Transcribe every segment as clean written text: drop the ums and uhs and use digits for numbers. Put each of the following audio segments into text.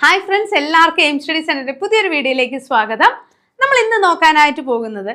Hi friends, എല്ലാവർക്കും aim study സെന്ററിന്റെ പുതിയൊരു വീഡിയോയിലേക്ക് സ്വാഗതം. നമ്മൾ ഇന്ന് നോക്കാനായിട്ട് പോകുന്നത്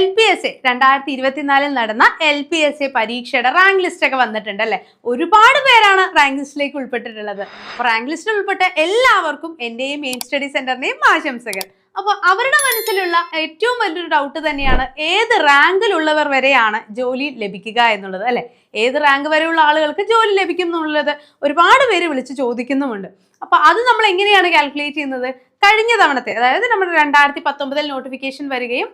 LPSA 2024 നടന്ന LPSA പരീക്ഷയുടെ റാങ്ക് ലിസ്റ്റ് ഒക്കെ വന്നിട്ടുണ്ട് അല്ലെ. ഒരുപാട് പേരാണ് റാങ്ക് ലിസ്റ്റിലേക്ക് ഉൾപ്പെട്ടിട്ടുള്ളത്. അപ്പോൾ റാങ്ക് ലിസ്റ്റിൽ ഉൾപ്പെട്ട എല്ലാവർക്കും എന്റെയും എയിം സ്റ്റഡി സെന്ററിന്റെയും ആശംസകൾ. അപ്പോൾ അവരുടെ മനസ്സിലുള്ള ഏറ്റവും വലിയൊരു ഡൗട്ട് തന്നെയാണ് ഏത് റാങ്കിലുള്ളവർ വരെയാണ് ജോലി ലഭിക്കുക എന്നുള്ളത് അല്ലെ. ഏത് റാങ്ക് വരെയുള്ള ആളുകൾക്ക് ജോലി ലഭിക്കും എന്നുള്ളത് ഒരുപാട് പേര് വിളിച്ച് ചോദിക്കുന്നുമുണ്ട്. അപ്പൊ അത് നമ്മൾ എങ്ങനെയാണ് കാൽക്കുലേറ്റ് ചെയ്യുന്നത്? കഴിഞ്ഞ തവണത്തെ, അതായത് നമ്മുടെ 2019 നോട്ടിഫിക്കേഷൻ വരികയും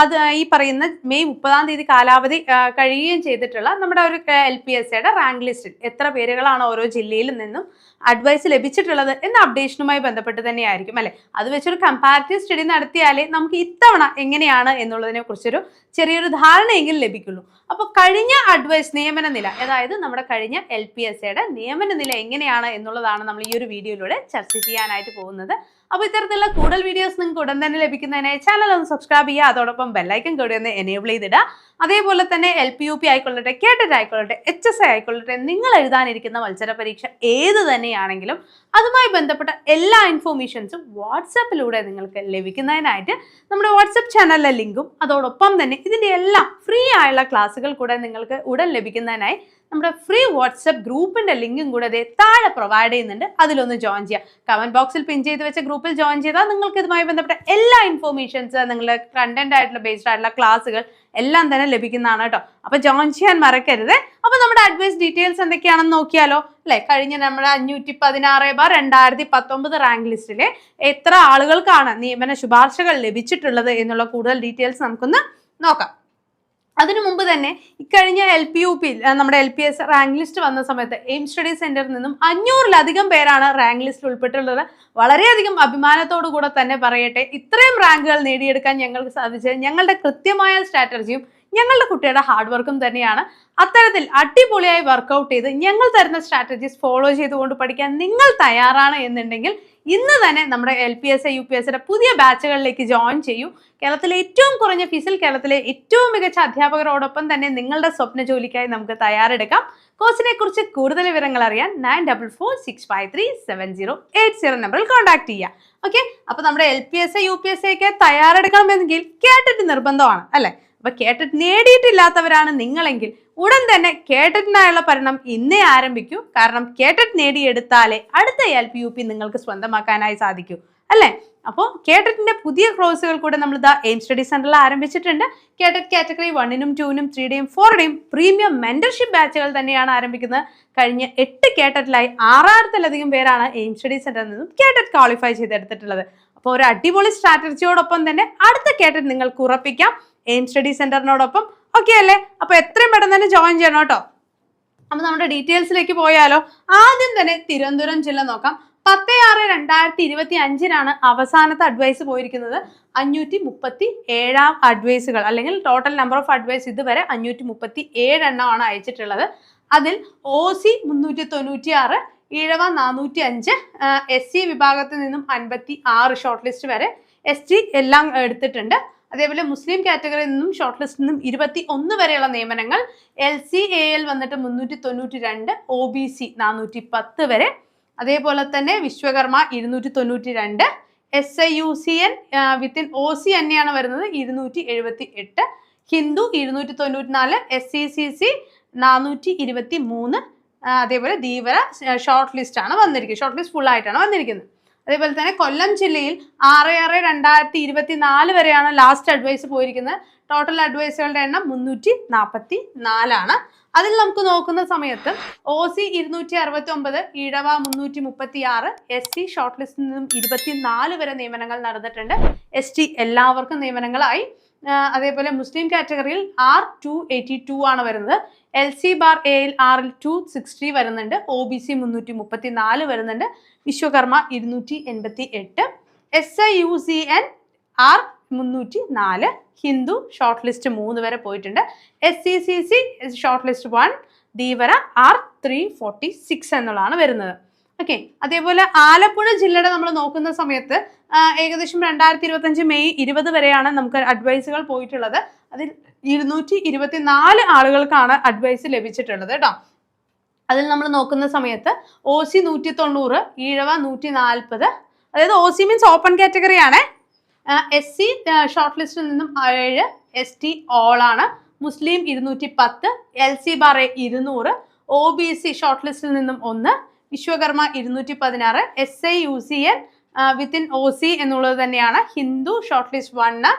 അത് ഈ പറയുന്ന മെയ് 30 കാലാവധി കഴിയുകയും ചെയ്തിട്ടുള്ള നമ്മുടെ ഒരു LPSAയുടെ റാങ്ക് ലിസ്റ്റിൽ എത്ര പേരുകളാണ് ഓരോ ജില്ലയിൽ നിന്നും അഡ്വൈസ് ലഭിച്ചിട്ടുള്ളത് എന്ന അപ്ഡേഷനുമായി ബന്ധപ്പെട്ട് തന്നെയായിരിക്കും അല്ലെ. അത് വെച്ചൊരു കമ്പാരിറ്റീവ് സ്റ്റഡി നടത്തിയാലേ നമുക്ക് ഇത്തവണ എങ്ങനെയാണ് എന്നുള്ളതിനെ കുറിച്ചൊരു ചെറിയൊരു ധാരണയെങ്കിലും ലഭിക്കുള്ളൂ. അപ്പോൾ കഴിഞ്ഞ അഡ്വൈസ് നിയമന നില, അതായത് നമ്മുടെ കഴിഞ്ഞ LPSAയുടെ നിയമന നില എങ്ങനെയാണ് എന്നുള്ളതാണ് നമ്മൾ ഈ ഒരു വീഡിയോയിലൂടെ ചർച്ച ചെയ്യാനായിട്ട് പോകുന്നത്. അപ്പോൾ ഇത്തരത്തിലുള്ള കൂടുതൽ വീഡിയോസ് നിങ്ങൾക്ക് ഉടൻ തന്നെ ലഭിക്കുന്നതിനായി ചാനൽ ഒന്ന് സബ്സ്ക്രൈബ് ചെയ്യുക, അതോടൊപ്പം ബെല്ലൈക്കൺ കൂടി ഒന്ന് എനേബിൾ ചെയ്തിടുക. അതേപോലെ തന്നെ LPUP ആയിക്കൊള്ളട്ടെ, കേട്ടറ്റ് ആയിക്കൊള്ളട്ടെ, HSI ആയിക്കൊള്ളട്ടെ, നിങ്ങൾ എഴുതാനിരിക്കുന്ന മത്സര പരീക്ഷ ഏത് തന്നെയാണെങ്കിലും അതുമായി ബന്ധപ്പെട്ട എല്ലാ ഇൻഫോർമേഷൻസും വാട്സാപ്പിലൂടെ നിങ്ങൾക്ക് ലഭിക്കുന്നതിനായിട്ട് നമ്മുടെ വാട്സപ്പ് ചാനലിലെ ലിങ്കും അതോടൊപ്പം തന്നെ ഇതിൻ്റെ എല്ലാം ഫ്രീ ആയുള്ള ക്ലാസ്സുകൾ കൂടെ നിങ്ങൾക്ക് ഉടൻ ലഭിക്കുന്നതിനായി നമ്മുടെ ഫ്രീ വാട്സപ്പ് ഗ്രൂപ്പിന്റെ ലിങ്കും കൂടെ അതേ താഴെ പ്രൊവൈഡ് ചെയ്യുന്നുണ്ട്. അതിലൊന്ന് ജോയിൻ ചെയ്യുക. കമന്റ് ബോക്സിൽ പിൻ ചെയ്ത് വെച്ച ഗ്രൂപ്പിൽ ജോയിൻ ചെയ്താൽ നിങ്ങൾക്ക് ഇതുമായി ബന്ധപ്പെട്ട എല്ലാ ഇൻഫോർമേഷൻസ്, നിങ്ങളുടെ കണ്ടന്റ് ആയിട്ടുള്ള ബേസ്ഡ് ആയിട്ടുള്ള ക്ലാസ്സുകൾ എല്ലാം തന്നെ ലഭിക്കുന്നതാണ് കേട്ടോ. അപ്പൊ ജോയിൻ ചെയ്യാൻ മറക്കരുത്. അപ്പൊ നമ്മുടെ അഡ്വൈസ് ഡീറ്റെയിൽസ് എന്തൊക്കെയാണെന്ന് നോക്കിയാലോ അല്ലെ. കഴിഞ്ഞ നമ്മുടെ 516/2019 റാങ്ക് ലിസ്റ്റിലെ എത്ര ആളുകൾക്കാണ് നിയമന ശുപാർശകൾ ലഭിച്ചിട്ടുള്ളത് എന്നുള്ള കൂടുതൽ ഡീറ്റെയിൽസ് നമുക്കൊന്ന് നോക്കാം. അതിനു മുമ്പ് തന്നെ ഇക്കഴിഞ്ഞ LPUP നമ്മുടെ LPS റാങ്ക് ലിസ്റ്റ് വന്ന സമയത്ത് എയിം സ്റ്റഡി സെന്ററിൽ നിന്നും 500-ലധികം പേരാണ് റാങ്ക് ലിസ്റ്റിൽ ഉൾപ്പെട്ടിട്ടുള്ളത്. വളരെയധികം അഭിമാനത്തോടു കൂടെ തന്നെ പറയട്ടെ, ഇത്രയും റാങ്കുകൾ നേടിയെടുക്കാൻ ഞങ്ങൾക്ക് സാധിച്ചത് ഞങ്ങളുടെ കൃത്യമായ സ്ട്രാറ്റജിയും ഞങ്ങളുടെ കുട്ടിയുടെ ഹാർഡ് വർക്കും തന്നെയാണ്. അത്തരത്തിൽ അടിപൊളിയായി വർക്കൗട്ട് ചെയ്ത് ഞങ്ങൾ തരുന്ന സ്ട്രാറ്റജീസ് ഫോളോ ചെയ്തുകൊണ്ട് പഠിക്കാൻ നിങ്ങൾ തയ്യാറാണ് എന്നുണ്ടെങ്കിൽ ഇന്ന് തന്നെ നമ്മുടെ LPSA UPSAയുടെ പുതിയ ബാച്ചുകളിലേക്ക് ജോയിൻ ചെയ്യൂ. കേരളത്തിലെ ഏറ്റവും കുറഞ്ഞ ഫീസിൽ കേരളത്തിലെ ഏറ്റവും മികച്ച അധ്യാപകരോടൊപ്പം തന്നെ നിങ്ങളുടെ സ്വപ്ന ജോലിക്കായി നമുക്ക് തയ്യാറെടുക്കാം. കോഴ്സിനെ കുറിച്ച് കൂടുതൽ വിവരങ്ങൾ അറിയാൻ 9446537080 നമ്പറിൽ കോൺടാക്ട് ചെയ്യുക. ഓക്കെ, അപ്പൊ നമ്മുടെ LPSA UPSAക്ക് തയ്യാറെടുക്കണമെങ്കിൽ കേട്ടറ്റ് നിർബന്ധമാണ് അല്ലെ. അപ്പൊ കേട്ടറ്റ് നേടിയിട്ടില്ലാത്തവരാണ് നിങ്ങളെങ്കിൽ ഉടൻ തന്നെ കേട്ടറ്റിനായുള്ള പഠനം ഇന്നേ ആരംഭിക്കൂ. കാരണം കേട്ടറ്റ് നേടിയെടുത്താലേ അടുത്ത LPUP നിങ്ങൾക്ക് സ്വന്തമാക്കാനായി സാധിക്കൂ അല്ലെ. അപ്പോൾ കേട്ടറ്റിന്റെ പുതിയ കോഴ്സുകൾ കൂടെ നമ്മൾ എയിം സ്റ്റഡി സെന്ററിൽ ആരംഭിച്ചിട്ടുണ്ട്. കേട്ടറ്റ് കാറ്റഗറി 1-നും 2-നും 3-യുടെയും 4-യുടെയും പ്രീമിയം മെന്റർഷിപ്പ് ബാച്ചുകൾ തന്നെയാണ് ആരംഭിക്കുന്നത്. കഴിഞ്ഞ 8 കേട്ടറ്റിലായി 6000-ലധികം പേരാണ് എയിം സ്റ്റഡി സെന്ററിൽ നിന്നും കേട്ടറ്റ് ക്വാളിഫൈ ചെയ്തെടുത്തിട്ടുള്ളത്. അപ്പോൾ ഒരു അടിപൊളി സ്ട്രാറ്റജിയോടൊപ്പം തന്നെ അടുത്ത കേട്ടറ്റ് നിങ്ങൾക്ക് ഉറപ്പിക്കാം എയിം സ്റ്റഡി സെന്ററിനോടൊപ്പം. ഓക്കെ അല്ലേ? അപ്പൊ എത്രയും പെട്ടെന്ന് തന്നെ ജോയിൻ ചെയ്യണം കേട്ടോ. അപ്പൊ നമ്മുടെ ഡീറ്റെയിൽസിലേക്ക് പോയാലോ. ആദ്യം തന്നെ തിരുവനന്തപുരം ജില്ല നോക്കാം. 10/6/2025 അവസാനത്തെ അഡ്വൈസ് പോയിരിക്കുന്നത്. 537 അഡ്വൈസുകൾ അല്ലെങ്കിൽ ടോട്ടൽ നമ്പർ ഓഫ് അഡ്വൈസ് ഇതുവരെ 537 എണ്ണമാണ് അയച്ചിട്ടുള്ളത്. അതിൽ OC 396, ഈഴവ 405, SC വിഭാഗത്തിൽ നിന്നും 56 ഷോർട്ട് ലിസ്റ്റ് വരെ, ST എല്ലാം എടുത്തിട്ടുണ്ട്. അതേപോലെ മുസ്ലിം കാറ്റഗറിയിൽ നിന്നും ഷോർട്ട് ലിസ്റ്റിൽ നിന്നും 21 വരെയുള്ള നിയമനങ്ങൾ. LCAL വന്നിട്ട് 392, OBC 410 വരെ. അതേപോലെ തന്നെ വിശ്വകർമ്മ 292, SIUCN വിത്തിൻ OC തന്നെയാണ് വരുന്നത് 278, ഹിന്ദു 294, SCCC 423. അതേപോലെ ധീവര ഷോർട്ട് ലിസ്റ്റ് ആണ് വന്നിരിക്കുന്നത്. ഷോർട്ട് ലിസ്റ്റ് ഫുൾ ആയിട്ടാണ് വന്നിരിക്കുന്നത്. അതേപോലെ തന്നെ കൊല്ലം ജില്ലയിൽ 6/6/2024 വരെയാണ് ലാസ്റ്റ് അഡ്വൈസ് പോയിരിക്കുന്നത്. ടോട്ടൽ അഡ്വൈസുകളുടെ എണ്ണം 344. അതിൽ നമുക്ക് നോക്കുന്ന സമയത്ത് OC 269, ഈഴവ 336, SC ഷോർട്ട് ലിസ്റ്റിൽ നിന്നും 24 വരെ നിയമനങ്ങൾ നടന്നിട്ടുണ്ട്. ST എല്ലാവർക്കും നിയമനങ്ങളായി. അതേപോലെ മുസ്ലിം കാറ്റഗറിയിൽ R282 ആണ് വരുന്നത്. LC/A R 260 വരുന്നുണ്ട്. OBC 334 വരുന്നുണ്ട്. Vishwakarma 288, SIUCN R 304, Hindu short list 3 വരെ പോയിട്ടുണ്ട്. SCCC short list 1, Dheevara R 346 എന്നുള്ളതാണ് വരുന്നത്. ഓക്കെ, അതേപോലെ ആലപ്പുഴ ജില്ലയുടെ നമ്മൾ നോക്കുന്ന സമയത്ത് ഏകദേശം 2025 മെയ് 20 വരെയാണ് നമുക്ക് അഡ്വൈസുകൾ പോയിട്ടുള്ളത്. അതിൽ 224 ആളുകൾക്കാണ് അഡ്വൈസ് ലഭിച്ചിട്ടുള്ളത് കേട്ടോ. അതിൽ നമ്മൾ നോക്കുന്ന സമയത്ത് OC 190, ഈഴവ 140. അതായത് OC മീൻസ് ഓപ്പൺ കാറ്റഗറി ആണ്. SC ഷോർട്ട് ലിസ്റ്റിൽ നിന്നും 7, ST ഓൾ ആണ്. മുസ്ലിം 210, LC ബാർ 200, OBC ഷോർട്ട് ലിസ്റ്റിൽ നിന്നും 1, Vishwakarma 216, SI UCN within OC എന്നുള്ളത് തന്നെയാണ്. Hindu short list 1,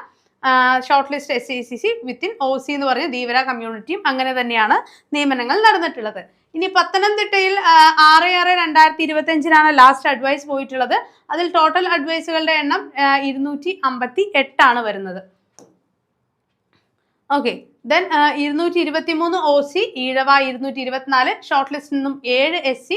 short list SCCC within OC എന്ന് പറഞ്ഞ ധീവര കമ്മ്യൂണിറ്റിയും അങ്ങനെ തന്നെയാണ് നിയമനങ്ങൾ നടന്നിട്ടുള്ളത്. ഇനി പത്തനംതിട്ടയിൽ 6/6/2025 ലാസ്റ്റ് അഡ്വൈസ് പോയിട്ടുള്ളത്. അതിൽ ടോട്ടൽ അഡ്വൈസുകളുടെ എണ്ണം 258 വരുന്നത്. Okay, then 223 OC, Ezhava 224, short ലിസ്റ്റിൽ നിന്നും 7 SC,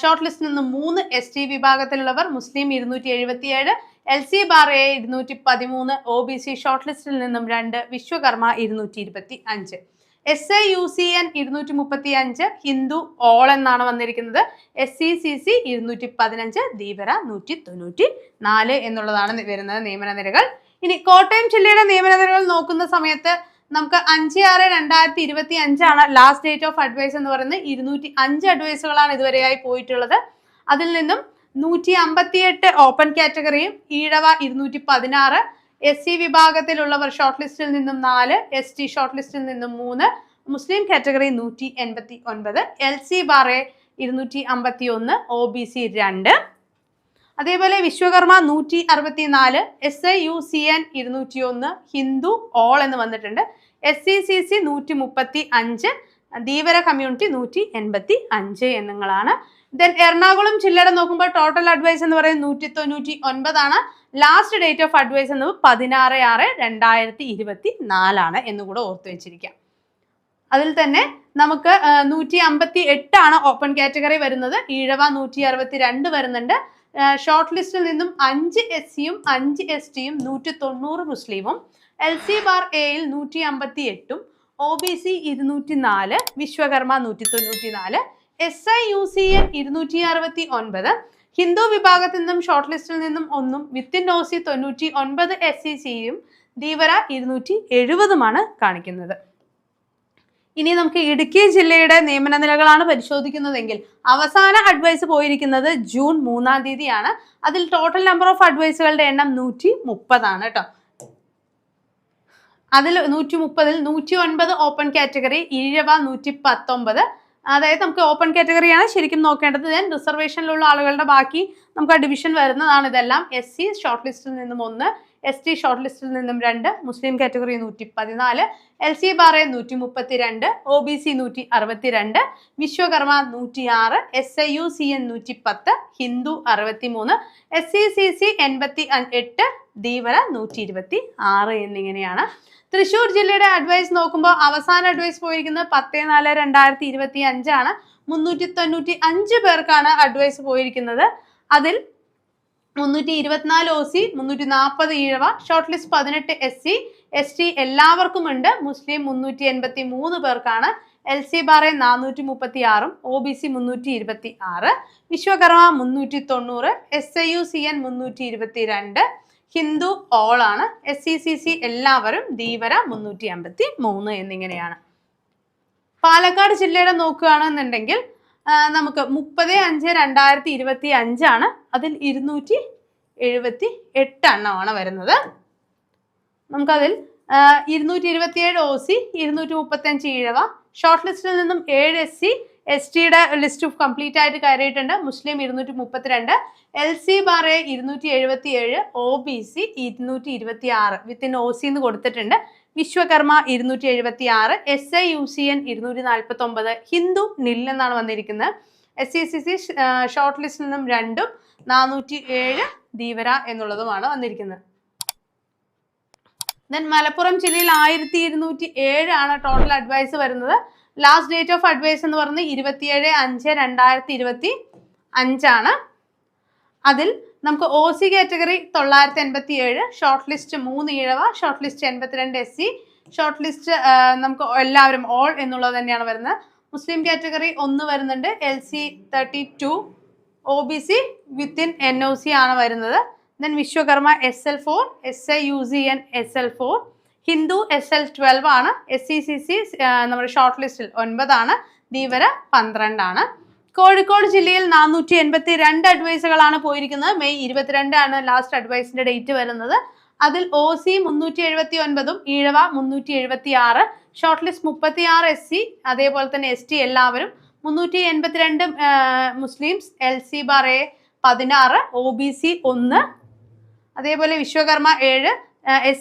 ഷോർട്ട് ലിസ്റ്റിൽ നിന്നും 3 ST വിഭാഗത്തിലുള്ളവർ, മുസ്ലിം 277, LC ബാർ 213, OBC ഷോർട്ട് ലിസ്റ്റിൽ നിന്നും 2, Vishwakarma 225, SI UCN 235, Hindu all എന്നാണ് വന്നിരിക്കുന്നത്. SCCC 215, ധീവര 194 എന്നുള്ളതാണ് വരുന്നത് നിയമന നിരകൾ. ഇനി കോട്ടയം ജില്ലയുടെ നിയമന നിരകൾ നോക്കുന്ന സമയത്ത് നമുക്ക് 5/6/2025 ലാസ്റ്റ് ഡേറ്റ് ഓഫ് അഡ്വൈസ് എന്ന് പറയുന്നത്. 205 അഡ്വൈസുകളാണ് ഇതുവരെയായി പോയിട്ടുള്ളത്. അതിൽ നിന്നും 158 ഓപ്പൺ കാറ്റഗറിയും, ഈഴവ 216, SC വിഭാഗത്തിലുള്ളവർ ഷോർട്ട് ലിസ്റ്റിൽ നിന്നും 4, ST ഷോർട്ട് ലിസ്റ്റിൽ നിന്നും 3, മുസ്ലിം കാറ്റഗറി 189, LC ബാർ 251, OBC 2. അതേപോലെ Vishwakarma 164, SI UCN 201, Hindu all എന്ന് വന്നിട്ടുണ്ട്. SCCC 135, ധീവര കമ്മ്യൂണിറ്റി 185 എന്നുള്ളതാണ്. ദെൻ എറണാകുളം ജില്ലയുടെ നോക്കുമ്പോൾ ടോട്ടൽ അഡ്വൈസ് എന്ന് പറയുന്നത് 199 ലാസ്റ്റ് ഡേറ്റ് ഓഫ് അഡ്വൈസ് എന്നത് 16/6/2024 എന്നുകൂടെ ഓർത്തു വെച്ചിരിക്കാം. അതിൽ തന്നെ നമുക്ക് 158 ഓപ്പൺ കാറ്റഗറി വരുന്നത്. ഈഴവ 162 വരുന്നുണ്ട്. ഷോർട്ട് ലിസ്റ്റിൽ നിന്നും 5 SCയും 5 STയും 190 മുസ്ലിമും, LC ബാർ Aയിൽ 158, OBC 204, Vishwakarma 194, SI UCN 269, Hindu വിഭാഗത്തിൽ നിന്നും ഷോർട്ട് ലിസ്റ്റിൽ നിന്നും 1, വിത്തിൻ OC 99 SCCയും ധീവര 270 കാണിക്കുന്നത്. ഇനി നമുക്ക് ഇടുക്കി ജില്ലയുടെ നിയമന നിലകളാണ് പരിശോധിക്കുന്നതെങ്കിൽ അവസാന അഡ്വൈസ് പോയിരിക്കുന്നത് ജൂൺ 3 അതിൽ ടോട്ടൽ നമ്പർ ഓഫ് അഡ്വൈസുകളുടെ എണ്ണം 130 കേട്ടോ. അതിൽ 130-ൽ 109 ഓപ്പൺ കാറ്റഗറി, ഈഴവ 119. അതായത് നമുക്ക് ഓപ്പൺ കാറ്റഗറിയാണ് ശരിക്കും നോക്കേണ്ടത്. ദെൻ റിസർവേഷനിലുള്ള ആളുകളുടെ ബാക്കി നമുക്ക് ആ ഡിവിഷൻ വരുന്നതാണ് ഇതെല്ലാം. SC ഷോർട്ട് ലിസ്റ്റിൽ നിന്നും 1, ST ഷോർട്ട് ലിസ്റ്റിൽ നിന്നും 2, മുസ്ലിം category 114, LC bar 132, OBC 162, Vishwakarma 106, SIUCN 110, Hindu 63, SCCC 88, Dheevara 126 എന്നിങ്ങനെയാണ്. തൃശ്ശൂർ ജില്ലയുടെ അഡ്വൈസ് നോക്കുമ്പോൾ അവസാന അഡ്വൈസ് പോയിരിക്കുന്നത് 10/4/2025 395 പേർക്കാണ് അഡ്വൈസ് പോയിരിക്കുന്നത്. അതിൽ 324 OC, 340 Ezhava, short list 18 SC, ST എല്ലാവർക്കും ഉണ്ട്. മുസ്ലിം 383 പേർക്കാണ്. LC bar 436, OBC 326, Vishwakarma 390, SIUCN 322, Hindu all ആണ്. SCCC എല്ലാവരും, ധീവര 353 എന്നിങ്ങനെയാണ്. പാലക്കാട് ജില്ലയുടെ നോക്കുകയാണെന്നുണ്ടെങ്കിൽ നമുക്ക് 30/5/2025 അതിൽ 278 വരുന്നത്. നമുക്കതിൽ 227 OC, 235 ഈഴവ, ഷോർട്ട് ലിസ്റ്റിൽ നിന്നും 7 SC, STയുടെ ലിസ്റ്റ് കംപ്ലീറ്റ് ആയിട്ട് കയറിയിട്ടുണ്ട്. മുസ്ലിം 232, LC bar 277, OBC 226 within OC എന്ന് കൊടുത്തിട്ടുണ്ട്. വിശ്വകർമ്മ 276, SIUCN 249, ഹിന്ദു നിൽ എന്നാണ് വന്നിരിക്കുന്നത്. SCCC ഷോർട്ട് ലിസ്റ്റിൽ നിന്നും 2, 407 ധീവര എന്നുള്ളതുമാണ് വന്നിരിക്കുന്നത്. ദെൻ മലപ്പുറം ജില്ലയിൽ 1207 ടോട്ടൽ അഡ്വൈസ് വരുന്നത്. ലാസ്റ്റ് ഡേറ്റ് ഓഫ് അഡ്വൈസ് എന്ന് പറയുന്നത് 27/5/2025 അതിൽ നമുക്ക് OC category 987, short list 3 Ezhava, short list 82 SC, short list നമുക്ക് എല്ലാവരും ഓൾ എന്നുള്ളത് തന്നെയാണ് വരുന്നത്. മുസ്ലിം കാറ്റഗറി 1 വരുന്നുണ്ട്, LC 32, OBC വിത്തിൻ NOC ആണ് വരുന്നത്. Then Vishwakarma SL4, SIUCN SL4, Hindu SL12 ആണ്. SCCC നമ്മുടെ ഷോർട്ട് ലിസ്റ്റിൽ 9, ധീവര 12 ആണ്. കോഴിക്കോട് ജില്ലയിൽ 482 അഡ്വൈസുകളാണ് പോയിരിക്കുന്നത്. മെയ് 22 ആണ് ലാസ്റ്റ് അഡ്വൈസിന്റെ ഡേറ്റ് വരുന്നത്. അതിൽ OC 379ഉം ഈഴവ 376, ഷോർട്ട് ലിസ്റ്റ് 36 SC, അതേപോലെ തന്നെ ST എല്ലാവരും, 382 Muslims, LC bar A 16, OBC 1, അതേപോലെ വിശ്വകർമ്മ 7,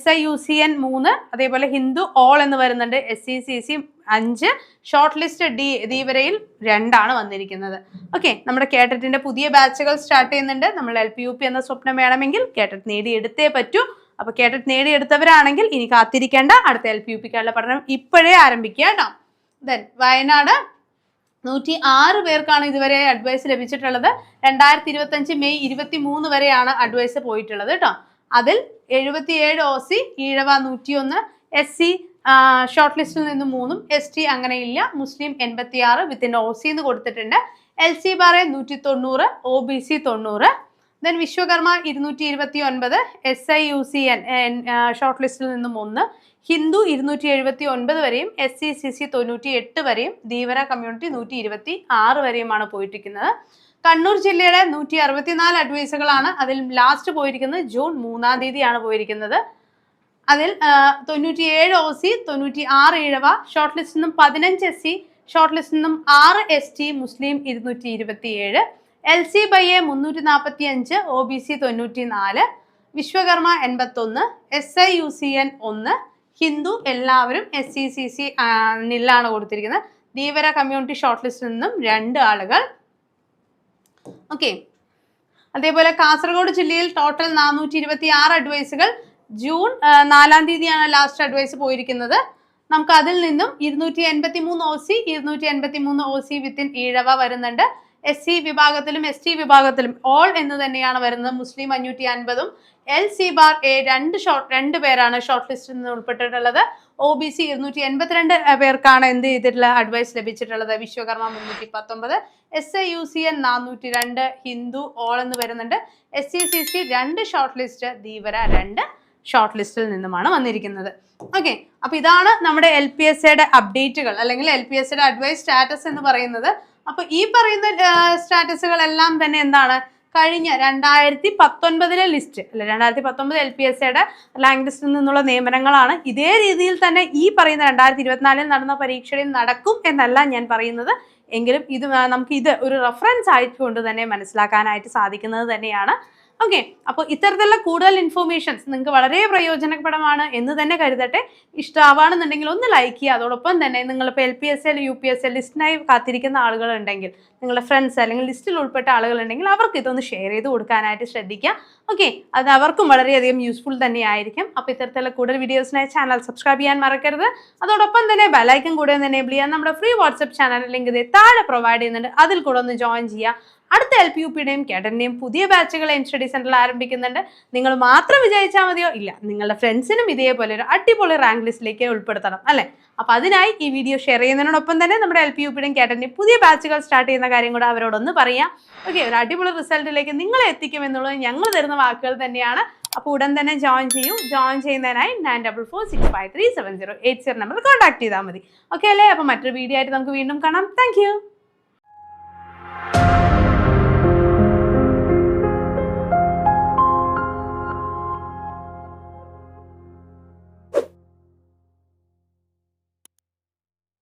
SIUCN 3, അതേപോലെ ഹിന്ദു ഓൾ എന്ന് വരുന്നുണ്ട്, SCCC 5, ഷോർട്ട് ലിസ്റ്റ് ധീവരയിൽ 2 ആണ് വന്നിരിക്കുന്നത്. ഓക്കെ, നമ്മുടെ കേട്ടറ്റിന്റെ പുതിയ ബാച്ചുകൾ സ്റ്റാർട്ട് ചെയ്യുന്നുണ്ട്. നമ്മൾ LPUP എന്ന സ്വപ്നം വേണമെങ്കിൽ കേട്ടറ്റ് നേടിയെടുത്തേ പറ്റൂ. അപ്പൊ കേട്ടറ്റ് നേടിയെടുത്തവരാണെങ്കിൽ ഇനി കാത്തിരിക്കേണ്ട, അടുത്ത LPUPക്കുള്ള പഠനം ഇപ്പോഴേ ആരംഭിക്കുക കേട്ടോ. ദെൻ വയനാട് 106 പേർക്കാണ് ഇതുവരെ അഡ്വൈസ് ലഭിച്ചിട്ടുള്ളത്. 2025 മെയ് 23 വരെയാണ് അഡ്വൈസ് പോയിട്ടുള്ളത് കേട്ടോ. അതിൽ 77 OC, ഈഴവ 101, SC ഷോർട്ട് ലിസ്റ്റിൽ നിന്ന് 3, ST അങ്ങനെയില്ല, മുസ്ലിം 86 വിത്തിൻ OC എന്ന് കൊടുത്തിട്ടുണ്ട്, LC bar 190, OBC 90, then Vishwakarma 229, SIUCN short ലിസ്റ്റിൽ നിന്നും 1, ഹിന്ദു 279 വരെയും, SCCC 98 വരെയും, ധീവര കമ്മ്യൂണിറ്റി 126 വരെയുമാണ് പോയിരിക്കുന്നത്. കണ്ണൂർ ജില്ലയുടെ 164 അഡ്വൈസുകളാണ്. അതിൽ ലാസ്റ്റ് പോയിരിക്കുന്നത് ജൂൺ 3-ാം തീയതിയാണ് പോയിരിക്കുന്നത്. അതിൽ 97 OC, 96 ഈഴവ, ഷോർട്ട് ലിസ്റ്റിൽ നിന്നും 15 SC, ഷോർട്ട് ലിസ്റ്റിൽ നിന്നും 6 ST, മുസ്ലിം 227, LC ബൈ A 345, OBC 94, Vishwakarma 81, SIUCN 1, Hindu എല്ലാവരും SCCC നില്ലാണ് കൊടുത്തിരിക്കുന്നത്. ധീവര കമ്മ്യൂണിറ്റി ഷോർട്ട് ലിസ്റ്റിൽ നിന്നും 2 ആളുകൾ. ഓക്കെ, അതേപോലെ കാസർഗോഡ് ജില്ലയിൽ ടോട്ടൽ 426 അഡ്വൈസുകൾ. ജൂൺ 4-ാം തീയതിയാണ് ലാസ്റ്റ് അഡ്വൈസ് പോയിരിക്കുന്നത്. നമുക്ക് അതിൽ നിന്നും 283 OC, 283 OC വിത്തിൻ ഈഴവ വരുന്നുണ്ട്. SC വിഭാഗത്തിലും ST വിഭാഗത്തിലും ഓൾ എന്ന് തന്നെയാണ് വരുന്നത്. മുസ്ലിം 550ഉം, LC ബാർ A 2 പേരാണ് ഷോർട്ട് ലിസ്റ്റിൽ നിന്ന് ഉൾപ്പെട്ടിട്ടുള്ളത്. OBC 282 പേർക്കാണ് എന്ത് ചെയ്തിട്ടുള്ള അഡ്വൈസ് ലഭിച്ചിട്ടുള്ളത്. വിശ്വകർമ്മ 319, SIUCN 402, ഹിന്ദു ഓൾ എന്ന് വരുന്നുണ്ട്. SCCC 2 short list, Dheevara 2 short ലിസ്റ്റിൽ നിന്നുമാണ് വന്നിരിക്കുന്നത്. ഓക്കെ, അപ്പൊ ഇതാണ് നമ്മുടെ LPSAയുടെ അപ്ഡേറ്റുകൾ അല്ലെങ്കിൽ LPSAയുടെ അഡ്വൈസ് സ്റ്റാറ്റസ് എന്ന് പറയുന്നത്. അപ്പൊ ഈ പറയുന്ന സ്റ്റാറ്റസുകളെല്ലാം തന്നെ എന്താണ്, കഴിഞ്ഞ 2019 ലിസ്റ്റ് അല്ലെ, 2019 LPSAയുടെ റാങ്ക് ലിസ്റ്റിൽ നിന്നുള്ള നിയമനങ്ങളാണ്. ഇതേ രീതിയിൽ തന്നെ ഈ പറയുന്ന 2024 നടന്ന പരീക്ഷയിൽ നടക്കും എന്നല്ല ഞാൻ പറയുന്നത്. എങ്കിലും ഇത് നമുക്ക് ഇത് ഒരു റെഫറൻസ് ആയിക്കൊണ്ട് തന്നെ മനസ്സിലാക്കാനായിട്ട് സാധിക്കുന്നത് തന്നെയാണ്. ഓക്കെ, അപ്പോൾ ഇത്തരത്തിലുള്ള കൂടുതൽ ഇൻഫോർമേഷൻസ് നിങ്ങൾക്ക് വളരെ പ്രയോജനപ്രദമാണ് എന്ന് തന്നെ കരുതട്ടെ. ഇഷ്ടമാവാണെന്നുണ്ടെങ്കിൽ ഒന്ന് ലൈക്ക് ചെയ്യുക. അതോടൊപ്പം തന്നെ നിങ്ങളിപ്പോൾ LPSA UPSA ലിസ്റ്റിനായി കാത്തിരിക്കുന്ന ആളുകളുണ്ടെങ്കിൽ, നിങ്ങളുടെ ഫ്രണ്ട്സ് അല്ലെങ്കിൽ ലിസ്റ്റിൽ ഉൾപ്പെട്ട ആളുകളുണ്ടെങ്കിൽ അവർക്ക് ഇതൊന്ന് ഷെയർ ചെയ്ത് കൊടുക്കാനായിട്ട് ശ്രദ്ധിക്കുക. ഓക്കെ, അത് അവർക്കും വളരെയധികം യൂസ്ഫുൾ തന്നെയായിരിക്കും. അപ്പോൾ ഇത്തരത്തിലുള്ള കൂടുതൽ വീഡിയോസിനായി ചാനൽ സബ്സ്ക്രൈബ് ചെയ്യാൻ മറക്കരുത്. അതോടൊപ്പം തന്നെ ബെലൈക്കൺ കൂടെ ഒന്ന് എനേബിൾ ചെയ്യാൻ നമ്മുടെ ഫ്രീ വാട്സ്ആപ്പ് ചാനൽ ലിങ്ക് താഴെ പ്രൊവൈഡ് ചെയ്യുന്നുണ്ട്. അതിൽ കൂടെ ഒന്ന് ജോയിൻ ചെയ്യുക. അടുത്ത LPUPയുടെയും കേട്ടറ്റിന്റെയും പുതിയ ബാച്ചുകൾ സ്റ്റഡി സെന്ററിൽ ആരംഭിക്കുന്നുണ്ട്. നിങ്ങൾ മാത്രം വിചാരിച്ചാൽ മതിയോ? ഇല്ല, നിങ്ങളുടെ ഫ്രണ്ട്സിനും ഇതേപോലെ ഒരു അടിപൊളി റാങ്ക് ലിസ്റ്റിലേക്ക് ഉൾപ്പെടുത്തണം അല്ലേ? അപ്പോൾ അതിനായി ഈ വീഡിയോ ഷെയർ ചെയ്യുന്നതിനോടൊപ്പം തന്നെ നമ്മുടെ LPUPയുടെയും കേട്ടറ്റിന്റെയും പുതിയ ബാച്ചുകൾ സ്റ്റാർട്ട് ചെയ്യുന്ന കാര്യം കൂടെ അവരോടൊന്ന് പറയാം. ഓക്കെ, ഒരു അടിപൊളി റിസൾട്ടിലേക്ക് നിങ്ങളെ എത്തിക്കും എന്നുള്ളത് ഞങ്ങൾ തരുന്ന വാക്കുകൾ തന്നെയാണ്. അപ്പോൾ ഉടൻ തന്നെ ജോയിൻ ചെയ്യൂ. ജോയിൻ ചെയ്യുന്നതിനായി 9446537080 നമ്പർ കോൺടാക്ട് ചെയ്താൽ മതി. ഓക്കെ അല്ലേ? അപ്പോൾ മറ്റൊരു വീഡിയോ ആയിട്ട് നമുക്ക് വീണ്ടും കാണാം. താങ്ക്